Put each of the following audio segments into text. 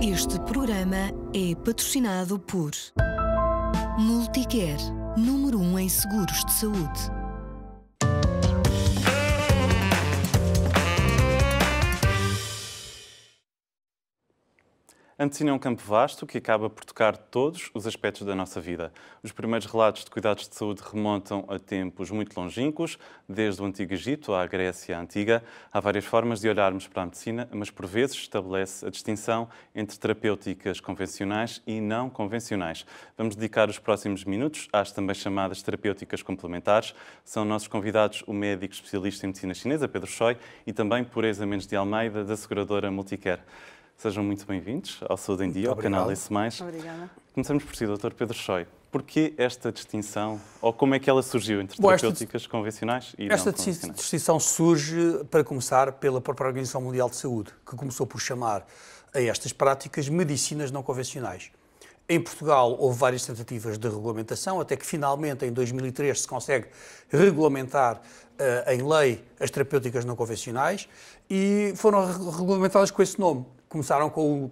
Este programa é patrocinado por Multicare, número 1 em seguros de saúde. A medicina é um campo vasto que acaba por tocar todos os aspectos da nossa vida. Os primeiros relatos de cuidados de saúde remontam a tempos muito longínquos, desde o Antigo Egito à Grécia Antiga. Há várias formas de olharmos para a medicina, mas por vezes estabelece a distinção entre terapêuticas convencionais e não convencionais. Vamos dedicar os próximos minutos às também chamadas terapêuticas complementares. São nossos convidados o médico especialista em medicina chinesa, Pedro Choi, e também Pureza Mendes de Almeida, da seguradora Multicare. Sejam muito bem-vindos ao Saúde em Dia, ao canal Esse Mais. Obrigada. Começamos por si, Dr. Pedro Choi. Porquê esta distinção, ou como é que ela surgiu entre terapêuticas convencionais e não convencionais? Esta distinção surge, para começar, pela própria Organização Mundial de Saúde, que começou por chamar a estas práticas medicinas não convencionais. Em Portugal houve várias tentativas de regulamentação, até que finalmente em 2003 se consegue regulamentar em lei as terapêuticas não convencionais e foram regulamentadas com esse nome. Começaram com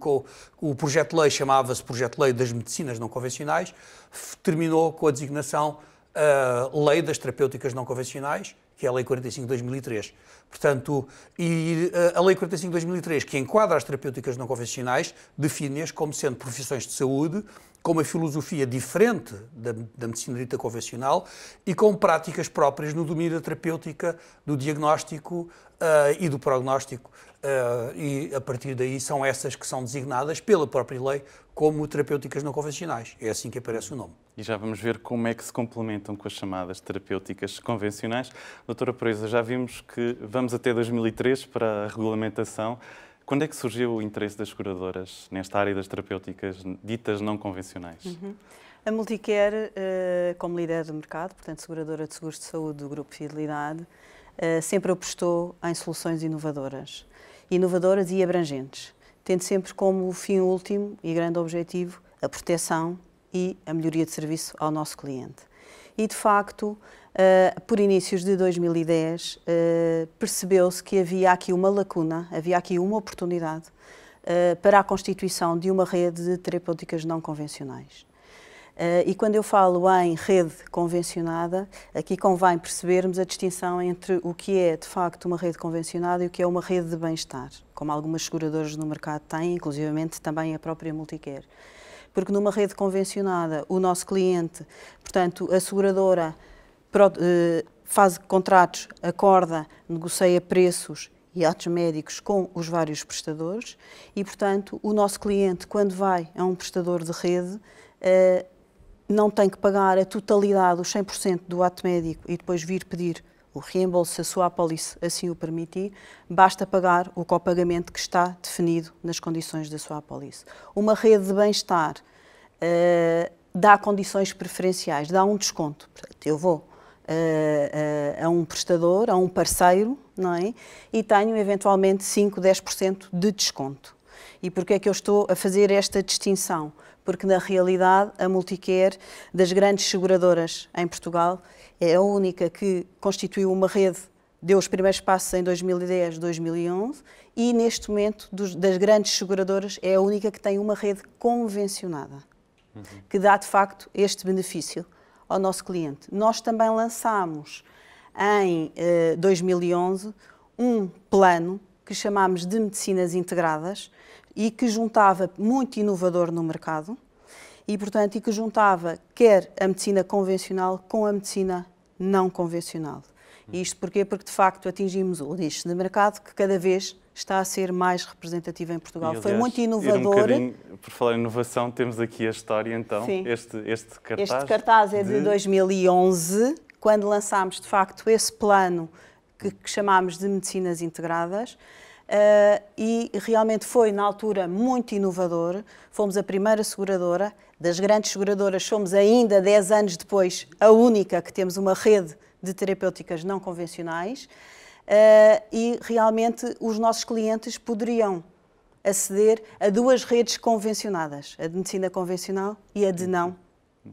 o projeto de lei, chamava-se Projeto de Lei das Medicinas Não Convencionais, terminou com a designação Lei das Terapêuticas Não Convencionais, que é a Lei 45 de 2003. Portanto, a Lei 45 de 2003, que enquadra as terapêuticas não convencionais, define-as como sendo profissões de saúde, com uma filosofia diferente da medicina dita convencional e com práticas próprias no domínio da terapêutica, do diagnóstico e do prognóstico. E a partir daí são essas que são designadas pela própria lei como terapêuticas não convencionais. É assim que aparece o nome. E já vamos ver como é que se complementam com as chamadas terapêuticas convencionais. Doutora Pureza, já vimos que vamos até 2003 para a regulamentação. Quando é que surgiu o interesse das seguradoras nesta área das terapêuticas ditas não convencionais? A Multicare, como líder do mercado, portanto seguradora de seguros de saúde do Grupo Fidelidade, sempre apostou em soluções inovadoras e abrangentes, tendo sempre como fim último e grande objetivo a proteção e a melhoria de serviço ao nosso cliente. E, de facto, por inícios de 2010, percebeu-se que havia aqui uma lacuna, havia aqui uma oportunidade para a constituição de uma rede de terapêuticas não convencionais. E quando eu falo em rede convencionada, aqui convém percebermos a distinção entre o que é, de facto, uma rede convencionada e o que é uma rede de bem-estar, como algumas seguradoras no mercado têm, inclusivamente também a própria Multicare. Porque numa rede convencionada, o nosso cliente, portanto, a seguradora faz contratos, acorda, negocia preços e atos médicos com os vários prestadores e, portanto, o nosso cliente, quando vai a um prestador de rede, não tem que pagar a totalidade, os 100% do ato médico e depois vir pedir o reembolso, se a sua apólice assim o permitir, basta pagar o copagamento que está definido nas condições da sua apólice. Uma rede de bem-estar dá condições preferenciais, dá um desconto. Portanto, eu vou a um prestador, a um parceiro, não é? E tenho eventualmente 5, 10% de desconto. E porquê é que eu estou a fazer esta distinção? Porque, na realidade, a Multicare, das grandes seguradoras em Portugal, é a única que constituiu uma rede, deu os primeiros passos em 2010, 2011, e, neste momento, das grandes seguradoras, é a única que tem uma rede convencionada, que dá, de facto, este benefício ao nosso cliente. Nós também lançámos, em 2011, um plano que chamámos de Medicinas Integradas, e que juntava, muito inovador no mercado, e, portanto, e que juntava quer a medicina convencional com a medicina não convencional. E isto porquê? Porque, de facto, atingimos o nicho de mercado que cada vez está a ser mais representativo em Portugal. E, aliás, foi muito inovador. Por falar em inovação, temos aqui a história, então, este cartaz. Este cartaz é de 2011, quando lançámos, de facto, esse plano que chamámos de Medicinas Integradas. E realmente foi, na altura, muito inovador. Fomos a primeira seguradora, das grandes seguradoras, somos ainda, 10 anos depois, a única que temos uma rede de terapêuticas não convencionais e realmente os nossos clientes poderiam aceder a duas redes convencionadas, a de medicina convencional e a de não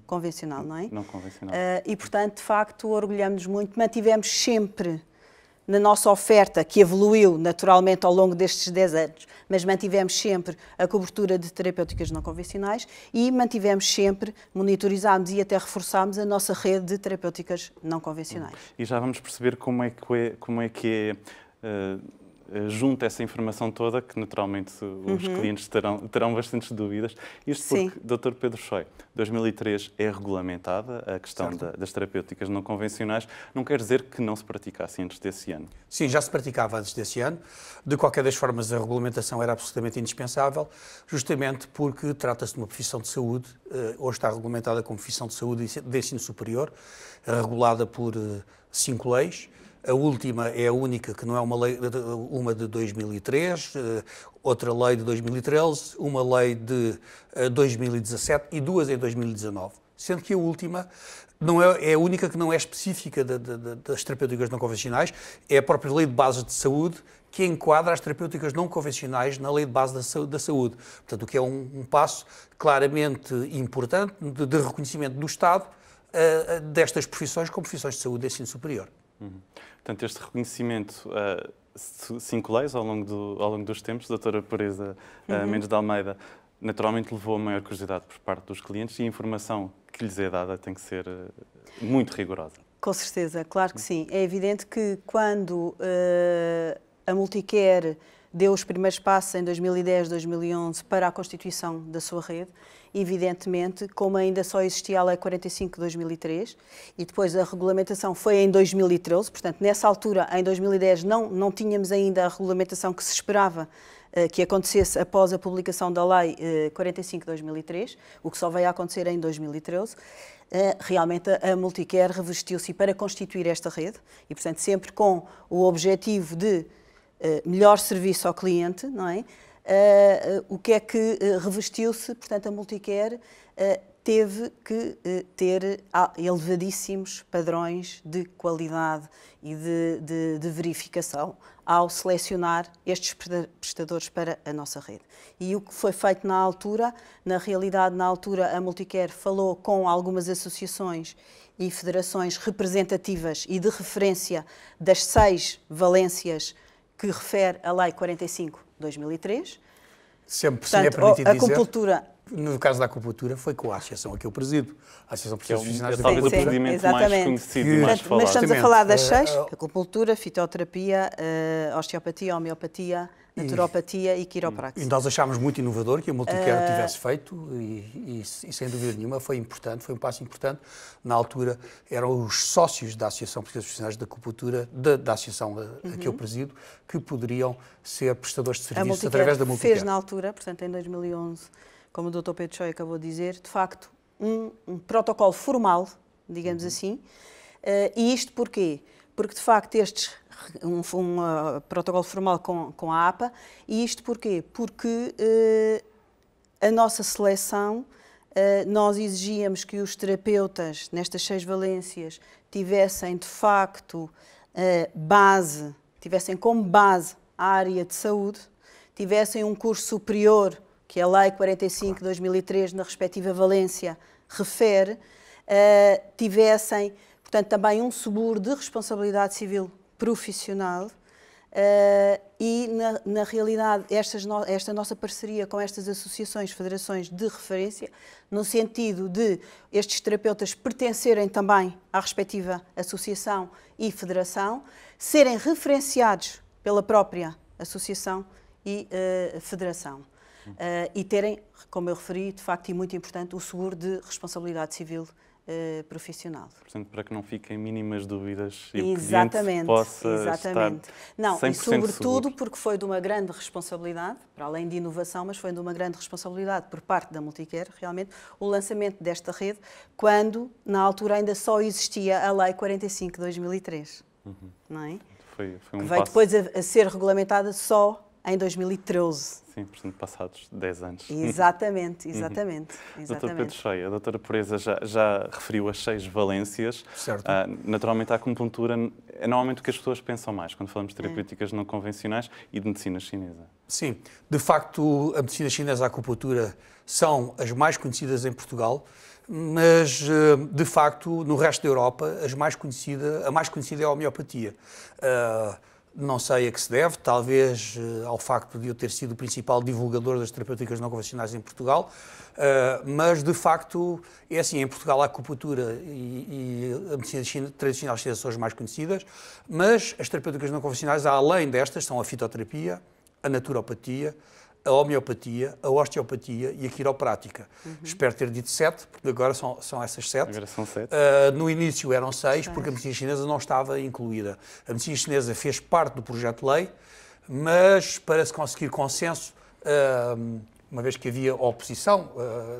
convencional, não é? Não convencional. E, portanto, de facto, orgulhamos-nos muito, mantivemos sempre na nossa oferta, que evoluiu naturalmente ao longo destes 10 anos, mas mantivemos sempre a cobertura de terapêuticas não convencionais e mantivemos sempre, monitorizámos e até reforçámos a nossa rede de terapêuticas não convencionais. E já vamos perceber como é que junta essa informação toda, que naturalmente os clientes terão bastantes dúvidas. Isto porque, Dr. Pedro Choi, 2003 é regulamentada a questão das terapêuticas não convencionais. Não quer dizer que não se praticasse antes desse ano? Sim, já se praticava antes desse ano. De qualquer das formas, a regulamentação era absolutamente indispensável, justamente porque trata-se de uma profissão de saúde, hoje está regulamentada como profissão de saúde de ensino superior, regulada por 5 leis. A última é a única que não é uma lei, uma de 2003, outra lei de 2013, uma lei de 2017 e 2 em 2019. Sendo que a última é a única que não é específica das terapêuticas não convencionais, é a própria Lei de Bases de Saúde que enquadra as terapêuticas não convencionais na Lei de Base da Saúde. Portanto, o que é um passo claramente importante de reconhecimento do Estado destas profissões como profissões de saúde de ensino superior. Portanto, este reconhecimento, 5 leis ao longo dos tempos, doutora Pureza Mendes de Almeida, naturalmente levou a maior curiosidade por parte dos clientes e a informação que lhes é dada tem que ser muito rigorosa. Com certeza, claro que sim. É evidente que quando a Multicare deu os primeiros passos em 2010, 2011 para a constituição da sua rede, evidentemente, como ainda só existia a Lei 45 de 2003 e depois a regulamentação foi em 2013, portanto, nessa altura, em 2010, não tínhamos ainda a regulamentação que se esperava que acontecesse após a publicação da Lei 45 de 2003, o que só veio a acontecer em 2013. Realmente a Multicare revestiu-se para constituir esta rede e, portanto, sempre com o objetivo de melhor serviço ao cliente, não é? O que é que revestiu-se? Portanto, a Multicare teve que ter elevadíssimos padrões de qualidade e de verificação ao selecionar estes prestadores para a nossa rede. E o que foi feito na altura, na realidade, na altura, a Multicare falou com algumas associações e federações representativas e de referência das 6 valências que refere a Lei 45 de 2003. Sempre, se me é permitido dizer, acupuntura, no caso da acupuntura, foi com a associação a que eu presido, a Associação de Profissionais da Talvez o Acupuntura. procedimento mais conhecido e mais falado. Mas estamos a falar das 6, acupuntura, fitoterapia, osteopatia, homeopatia, naturopatia e quiropraxia. E nós achámos muito inovador que a Multicare tivesse feito e sem dúvida nenhuma foi importante, foi um passo importante. Na altura eram os sócios da Associação de Profissionais da Acupuntura, da associação a que eu presido, que poderiam ser prestadores de serviços através da Multicare. Fez na altura, portanto em 2011, como o Dr. Pedro Choi acabou de dizer, de facto um protocolo formal, digamos assim, e isto porquê? Porque de facto um protocolo formal com a APA, e isto porquê? Porque a nossa seleção, nós exigíamos que os terapeutas nestas 6 valências tivessem de facto tivessem como base a área de saúde, tivessem um curso superior, que a Lei 45 de 2003 na respectiva valência refere, tivessem, portanto, também um seguro de responsabilidade civil profissional e, na realidade, esta nossa parceria com estas associações, federações de referência, no sentido de estes terapeutas pertencerem também à respectiva associação e federação, serem referenciados pela própria associação e federação. E terem, como eu referi, de facto, e muito importante, o seguro de responsabilidade civil profissional. Portanto, para que não fiquem mínimas dúvidas e o cliente possa estar não, 100% e sobretudo seguro. porque foi de uma grande responsabilidade, para além de inovação, mas foi de uma grande responsabilidade por parte da Multicare, realmente, o lançamento desta rede, quando, na altura, ainda só existia a Lei 45 de 2003. Não é? Foi um que veio passo. depois a ser regulamentada só em 2013. Sim, portanto, passados 10 anos. Exatamente. Dr. Pedro Choi, a doutora Pureza já referiu as 6 valências. Certo. Naturalmente, a acupuntura é normalmente o que as pessoas pensam mais quando falamos de terapêuticas não convencionais e de medicina chinesa. Sim, de facto, a medicina chinesa e a acupuntura são as mais conhecidas em Portugal, mas, de facto, no resto da Europa, a mais conhecida é a homeopatia. Não sei a que se deve, talvez ao facto de eu ter sido o principal divulgador das terapêuticas não convencionais em Portugal, mas, de facto, é assim, em Portugal a acupuntura e a medicina tradicional chinesa são as mais conhecidas, mas as terapêuticas não convencionais, além destas, são a fitoterapia, a naturopatia, a homeopatia, a osteopatia e a quiroprática. Espero ter dito 7, porque agora são essas 7. Agora são 7. No início eram 6, porque a medicina chinesa não estava incluída. A medicina chinesa fez parte do projeto de lei, mas para se conseguir consenso, uma vez que havia oposição,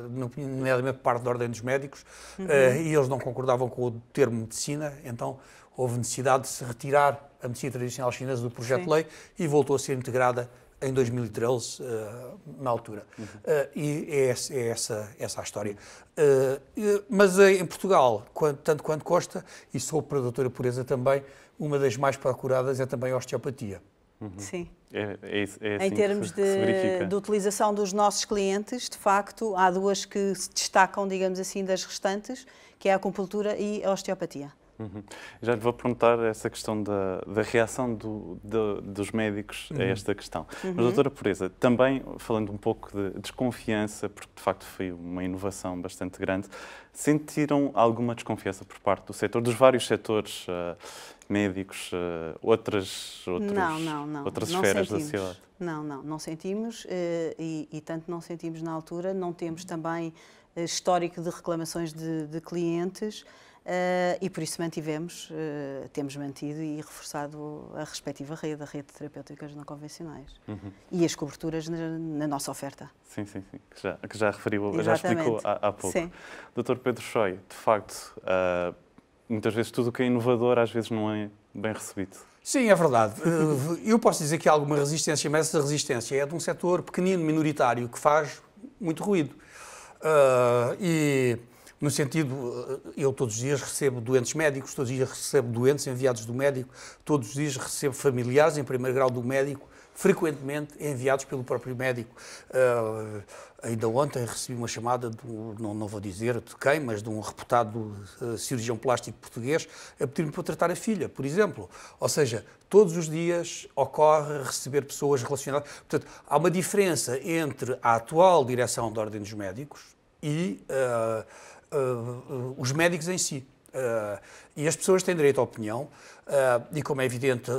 nomeadamente por parte da Ordem dos Médicos, e eles não concordavam com o termo medicina, então houve necessidade de se retirar a medicina tradicional chinesa do projeto de lei e voltou a ser integrada em 2013, na altura. E é essa a história. Mas em Portugal, tanto quanto consta, e sou para a doutora Pureza também, uma das mais procuradas é também a osteopatia. Sim. É assim em termos de utilização dos nossos clientes, de facto, há duas que se destacam, digamos assim, das restantes, que é a acupuntura e a osteopatia. Já lhe vou perguntar essa questão da reação dos médicos a esta questão. Mas, doutora Pureza, também falando um pouco de desconfiança, porque de facto foi uma inovação bastante grande, sentiram alguma desconfiança por parte do setor, dos vários setores médicos, outras esferas da sociedade? Não sentimos e tanto não sentimos na altura, não temos também histórico de reclamações de clientes. E por isso temos mantido e reforçado a respectiva rede, a rede de terapêuticas não convencionais e as coberturas na nossa oferta. Sim, que já referiu, Exatamente. já explicou há pouco. Sim. Dr. Pedro Choi, de facto, muitas vezes tudo o que é inovador às vezes não é bem recebido. Sim, é verdade. Eu posso dizer que há alguma resistência, mas essa resistência é de um setor pequenino, minoritário, que faz muito ruído. No sentido, eu todos os dias recebo doentes médicos, todos os dias recebo doentes enviados do médico, todos os dias recebo familiares em primeiro grau do médico, frequentemente enviados pelo próprio médico. Ainda ontem recebi uma chamada, não vou dizer de quem, mas de um reputado cirurgião plástico português, a pedir-me para tratar a filha, por exemplo. Ou seja, todos os dias ocorre receber pessoas relacionadas. Portanto, há uma diferença entre a atual direção da Ordem dos Médicos e os médicos em si. E as pessoas têm direito à opinião, e como é evidente,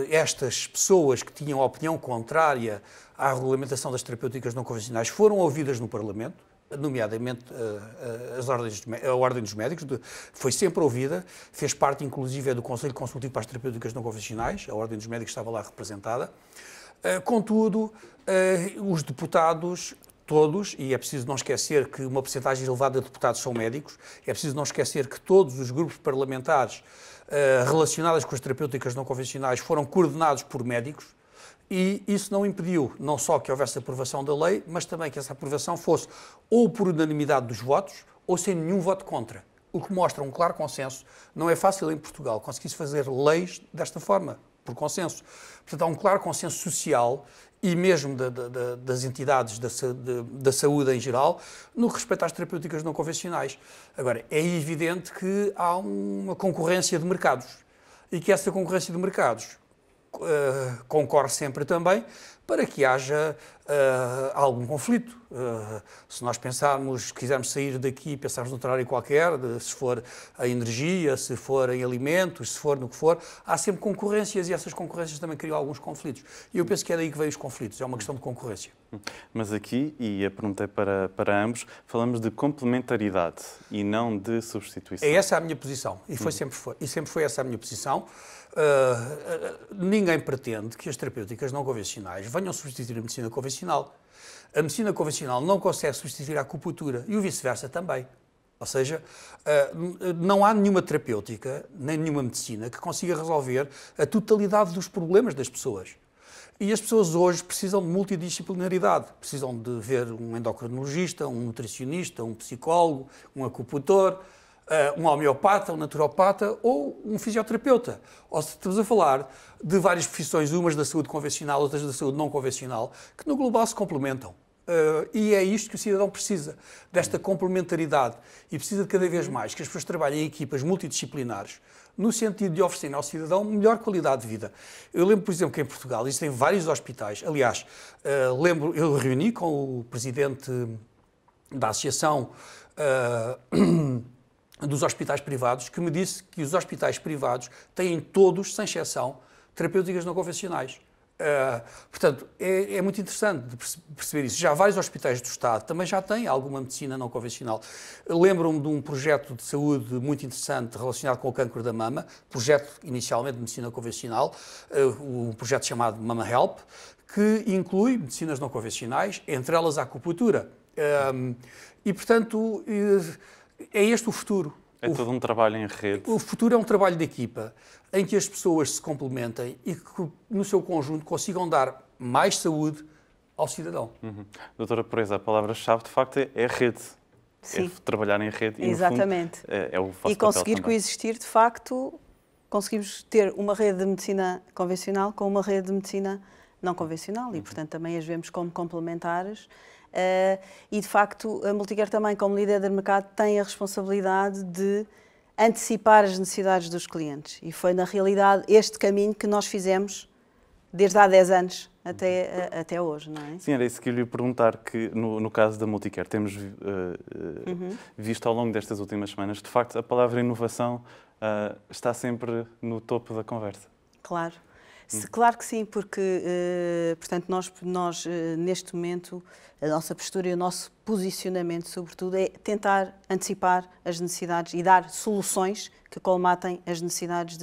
estas pessoas que tinham a opinião contrária à regulamentação das terapêuticas não convencionais foram ouvidas no Parlamento, nomeadamente a Ordem dos Médicos, foi sempre ouvida, fez parte inclusive do Conselho Consultivo para as Terapêuticas não convencionais, a Ordem dos Médicos estava lá representada. Contudo, os deputados todos, e é preciso não esquecer que uma percentagem elevada de deputados são médicos, é preciso não esquecer que todos os grupos parlamentares relacionados com as terapêuticas não convencionais foram coordenados por médicos, e isso não impediu não só que houvesse aprovação da lei, mas também que essa aprovação fosse ou por unanimidade dos votos, ou sem nenhum voto contra. O que mostra um claro consenso. Não é fácil em Portugal conseguir-se fazer leis desta forma, por consenso. Portanto, há um claro consenso social e mesmo das entidades da saúde em geral, no que respeita às terapêuticas não convencionais. Agora, é evidente que há uma concorrência de mercados e que essa concorrência de mercados concorre sempre também para que haja algum conflito. Se nós quisermos sair daqui, pensarmos num horário qualquer, se for a energia, se for em alimentos, se for no que for, há sempre concorrências e essas concorrências também criam alguns conflitos. E eu penso que é daí que vêm os conflitos, é uma questão de concorrência. Mas aqui, e a pergunta é para ambos, falamos de complementaridade e não de substituição. É essa a minha posição, e sempre foi essa a minha posição. Ninguém pretende que as terapêuticas não convencionais venham substituir a medicina convencional. A medicina convencional não consegue substituir a acupuntura e o vice-versa também. Ou seja, não há nenhuma terapêutica, nem nenhuma medicina que consiga resolver a totalidade dos problemas das pessoas. E as pessoas hoje precisam de multidisciplinaridade. Precisam de ver um endocrinologista, um nutricionista, um psicólogo, um acupuntor. um homeopata, um naturopata ou um fisioterapeuta. Ou se estamos a falar de várias profissões, umas da saúde convencional, outras da saúde não convencional, que no global se complementam. E é isto que o cidadão precisa, desta complementaridade. E precisa de cada vez mais que as pessoas trabalhem em equipas multidisciplinares, no sentido de oferecer ao cidadão melhor qualidade de vida. Eu lembro, por exemplo, que em Portugal existem vários hospitais. Aliás, eu reuni com o presidente da Associação dos Hospitais Privados, que me disse que os hospitais privados têm todos, sem exceção, terapêuticas não convencionais. Portanto, é muito interessante de perceber isso. Já vários hospitais do Estado também já têm alguma medicina não convencional. Lembro-me de um projeto de saúde muito interessante relacionado com o cancro da mama, projeto inicialmente de medicina convencional, um projeto chamado Mama Help, que inclui medicinas não convencionais, entre elas a acupuntura. E, portanto, é este o futuro. É todo um trabalho em rede. O futuro é um trabalho de equipa, em que as pessoas se complementem e que, no seu conjunto, consigam dar mais saúde ao cidadão. Doutora Pureza, a palavra-chave, de facto, é rede. Sim. É trabalhar em rede. Exatamente. E, no fundo, é o vosso e conseguir papel também. coexistir, de facto, conseguimos ter uma rede de medicina convencional com uma rede de medicina não convencional e, portanto, também as vemos como complementares. E, de facto, a Multicare também, como líder de mercado, tem a responsabilidade de antecipar as necessidades dos clientes. E foi, na realidade, este caminho que nós fizemos desde há 10 anos até hoje, não é? Sim, era isso que eu lhe ia perguntar, que no caso da Multicare temos visto ao longo destas últimas semanas, de facto, a palavra inovação está sempre no topo da conversa. Claro. Claro que sim, porque, portanto, nós neste momento, a nossa postura e o nosso posicionamento, sobretudo, é tentar antecipar as necessidades e dar soluções que colmatem as necessidades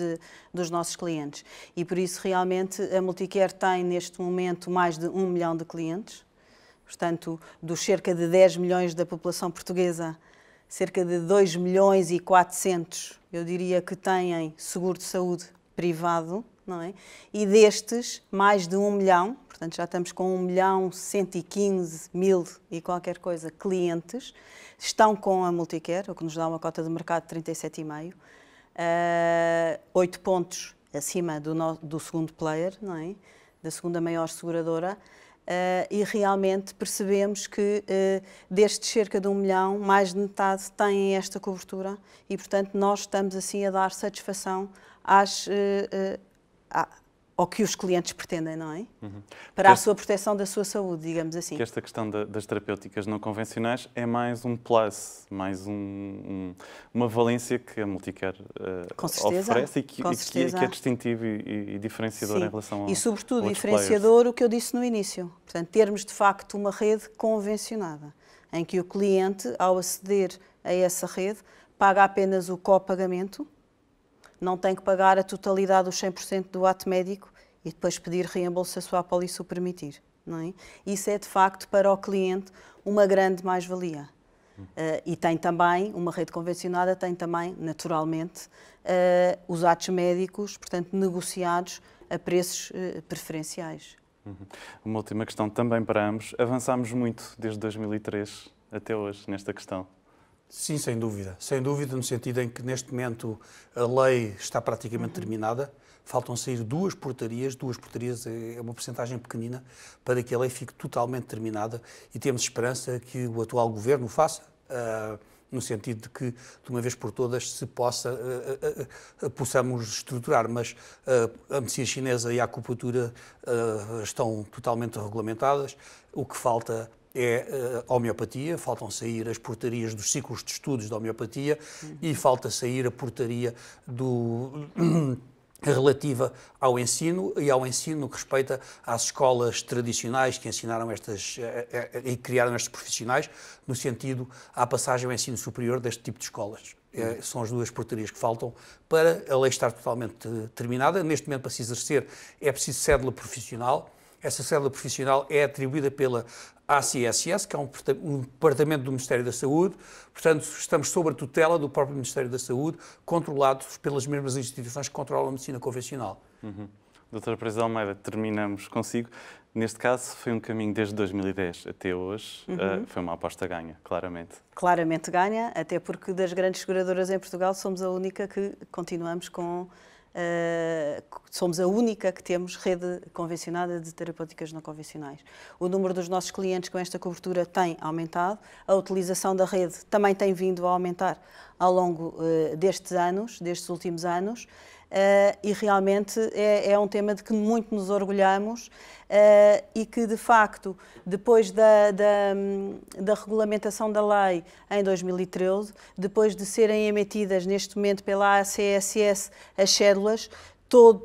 dos nossos clientes. E, por isso, realmente, a Multicare tem, neste momento, mais de 1 milhão de clientes. Portanto, dos cerca de 10 milhões da população portuguesa, cerca de 2 milhões e 400, eu diria que têm seguro de saúde privado, não é? E destes, mais de 1 milhão, portanto já estamos com 1.115.000 e qualquer coisa clientes, estão com a Multicare, o que nos dá uma cota de mercado de 37,5%, 8 pontos acima do segundo player, não é? Da segunda maior seguradora, e realmente percebemos que destes cerca de 1 milhão, mais de metade têm esta cobertura e, portanto, nós estamos assim a dar satisfação ao que os clientes pretendem, não é? Para a sua proteção da sua saúde, digamos assim. Que esta questão das terapêuticas não convencionais é mais um plus, mais uma valência que a Multicare oferece e que é distintivo e diferenciador. Sim. Em relação a sobretudo, diferenciador, o que eu disse no início. Portanto, termos, de facto, uma rede convencionada, em que o cliente, ao aceder a essa rede, paga apenas o copagamento, não tem que pagar a totalidade dos 100% do ato médico e depois pedir reembolso se a sua apólice o permitir. Não é? Isso é, de facto, para o cliente uma grande mais-valia. E tem também, uma rede convencionada tem também, naturalmente, os atos médicos, portanto, negociados a preços preferenciais. Uma última questão também para ambos. Avançámos muito desde 2003 até hoje nesta questão. Sim, sem dúvida, no sentido em que neste momento a lei está praticamente terminada, faltam sair duas portarias é uma porcentagem pequenina para que a lei fique totalmente terminada e temos esperança que o atual governo o faça, no sentido de que, de uma vez por todas, possamos estruturar, mas a medicina chinesa e a acupuntura estão totalmente regulamentadas, o que falta é a homeopatia, faltam sair as portarias dos ciclos de estudos da homeopatia e falta sair a portaria relativa ao ensino e ao ensino no que respeita às escolas tradicionais que ensinaram e criaram estes profissionais, no sentido à passagem ao ensino superior deste tipo de escolas. São as duas portarias que faltam para a lei estar totalmente terminada. Neste momento, para se exercer, é preciso cédula profissional. Essa cédula profissional é atribuída pela ACSS, que é um departamento do Ministério da Saúde. Portanto, estamos sob a tutela do próprio Ministério da Saúde, controlados pelas mesmas instituições que controlam a medicina convencional. Doutora Pureza Almeida, terminamos consigo. Neste caso, foi um caminho desde 2010 até hoje. Foi uma aposta ganha, claramente. Claramente ganha, até porque das grandes seguradoras em Portugal somos a única que continuamos com... somos a única que temos rede convencionada de terapêuticas não convencionais. O número dos nossos clientes com esta cobertura tem aumentado, a utilização da rede também tem vindo a aumentar ao longo destes últimos anos, e realmente é um tema de que muito nos orgulhamos, e que, de facto, depois da regulamentação da lei em 2013, depois de serem emitidas neste momento pela ACSS as cédulas,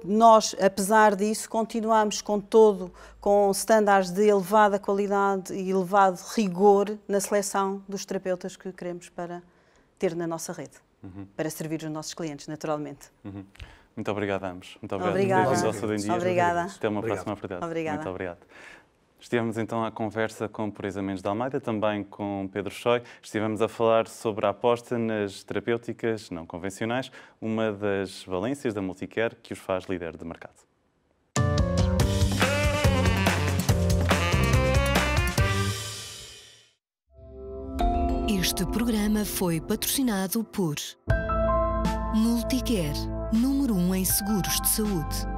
nós, apesar disso, continuamos com estándares de elevada qualidade e elevado rigor na seleção dos terapeutas que queremos para ter na nossa rede, para servir os nossos clientes, naturalmente. Muito obrigado a ambos. Muito obrigado Obrigada. por terem vindo ao Saúde em Dia. Obrigada. Até uma próxima oportunidade. Obrigada. Muito obrigado. Estivemos então à conversa com Teresa Mendes de Almeida, também com Pedro Choi. Estivemos a falar sobre a aposta nas terapêuticas não convencionais, uma das valências da Multicare que os faz líder de mercado. Este programa foi patrocinado por Multicare, número 1 em seguros de saúde.